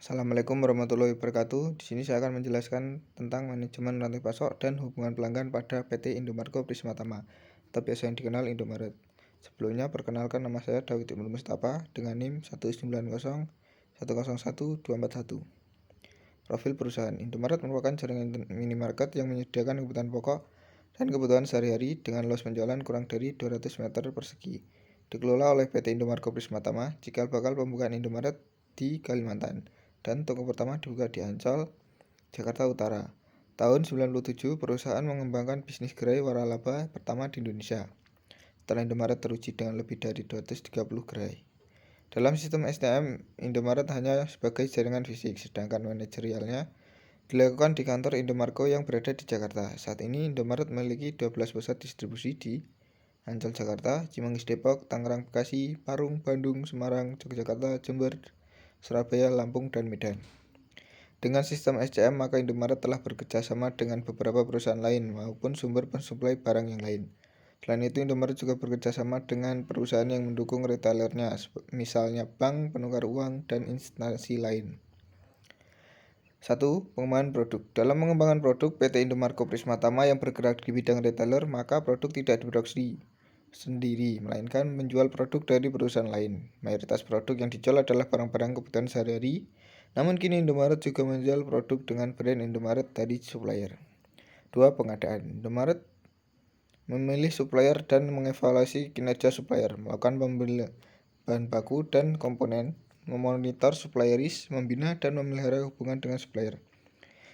Assalamualaikum warahmatullahi wabarakatuh. Di sini saya akan menjelaskan tentang manajemen rantai pasok dan hubungan pelanggan pada PT Indomarko Prismatama atau biasa yang dikenal Indomaret. Sebelumnya perkenalkan, nama saya Daud Ibnu Mustafa dengan NIM 190101241. Profil perusahaan. Indomaret merupakan jaringan minimarket yang menyediakan kebutuhan pokok dan kebutuhan sehari-hari dengan luas penjualan kurang dari 200 meter persegi. Dikelola oleh PT Indomarko Prismatama, cikal bakal pembukaan Indomaret di Kalimantan, dan toko pertama dibuka di Ancol, Jakarta Utara. Tahun 97, perusahaan mengembangkan bisnis gerai waralaba pertama di Indonesia. Setelah Indomaret teruji dengan lebih dari 230 gerai. Dalam sistem STM, Indomaret hanya sebagai jaringan fisik, sedangkan manajerialnya dilakukan di kantor Indomarko yang berada di Jakarta. Saat ini Indomaret memiliki 12 pusat distribusi di Ancol Jakarta, Cimanggis Depok, Tangerang Bekasi, Parung Bandung, Semarang, Yogyakarta, Jember, Surabaya, Lampung, dan Medan. Dengan sistem SCM, maka Indomaret telah bekerja sama dengan beberapa perusahaan lain maupun sumber pensuplai barang yang lain. Selain itu, Indomaret juga bekerja sama dengan perusahaan yang mendukung retailernya, misalnya bank, penukar uang, dan instansi lain. 1. Pengembangan produk. Dalam mengembangkan produk PT Indomarko Prismatama yang bergerak di bidang retailer, maka produk tidak diproduksi sendiri, melainkan menjual produk dari perusahaan lain. Mayoritas produk yang dijual adalah barang-barang kebutuhan sehari-hari, namun kini Indomaret juga menjual produk dengan brand Indomaret dari supplier. 2. Pengadaan. Indomaret memilih supplier dan mengevaluasi kinerja supplier, melakukan pembelian bahan baku dan komponen, memonitor supplieris, membina dan memelihara hubungan dengan supplier.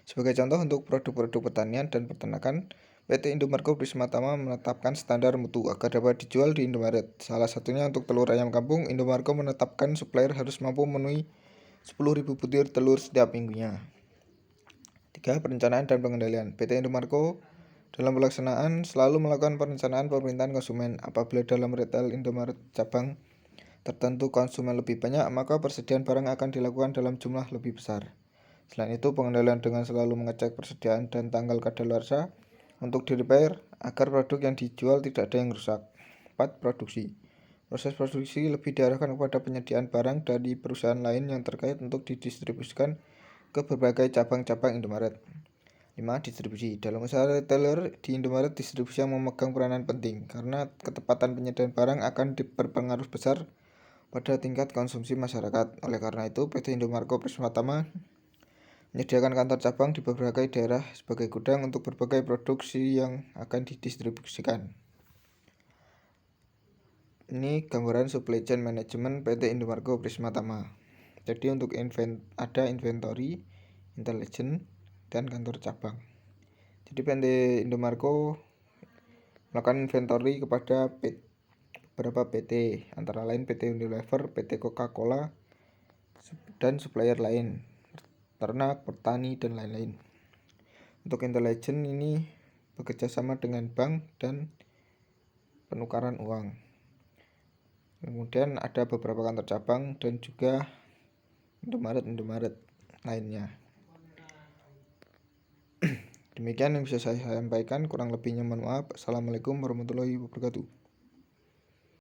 Sebagai contoh, untuk produk-produk pertanian dan peternakan, PT Indomarko Prismatama menetapkan standar mutu agar dapat dijual di Indomaret. Salah satunya untuk telur ayam kampung, Indomarko menetapkan supplier harus mampu memenuhi 10.000 butir telur setiap minggunya. 3. Perencanaan dan pengendalian. PT Indomarko dalam pelaksanaan selalu melakukan perencanaan pemerintahan konsumen. Apabila dalam retail Indomaret cabang tertentu konsumen lebih banyak, maka persediaan barang akan dilakukan dalam jumlah lebih besar. Selain itu, pengendalian dengan selalu mengecek persediaan dan tanggal kadaluarsa untuk di-repair agar produk yang dijual tidak ada yang rusak. 4. Produksi. Proses produksi lebih diarahkan kepada penyediaan barang dari perusahaan lain yang terkait untuk didistribusikan ke berbagai cabang-cabang Indomaret. 5. Distribusi. Dalam usaha retailer di Indomaret, distribusi yang memegang peranan penting karena ketepatan penyediaan barang akan berpengaruh besar pada tingkat konsumsi masyarakat. Oleh karena itu, PT Indomarko Prismatama menyediakan kantor cabang di berbagai daerah sebagai gudang untuk berbagai produksi yang akan didistribusikan. Ini gambaran supply chain management PT Indomarko Prismatama. Jadi untuk ada inventory, intelijen, dan kantor cabang. Jadi PT Indomarko melakukan inventory kepada beberapa PT, antara lain PT Unilever, PT Coca-Cola, dan supplier lain, ternak, petani, dan lain-lain. Untuk intelijen ini bekerja sama dengan bank dan penukaran uang. Kemudian ada beberapa kantor cabang dan juga Indomaret lainnya. Demikian yang bisa saya sampaikan, kurang lebihnya mohon maaf. Assalamualaikum warahmatullahi wabarakatuh.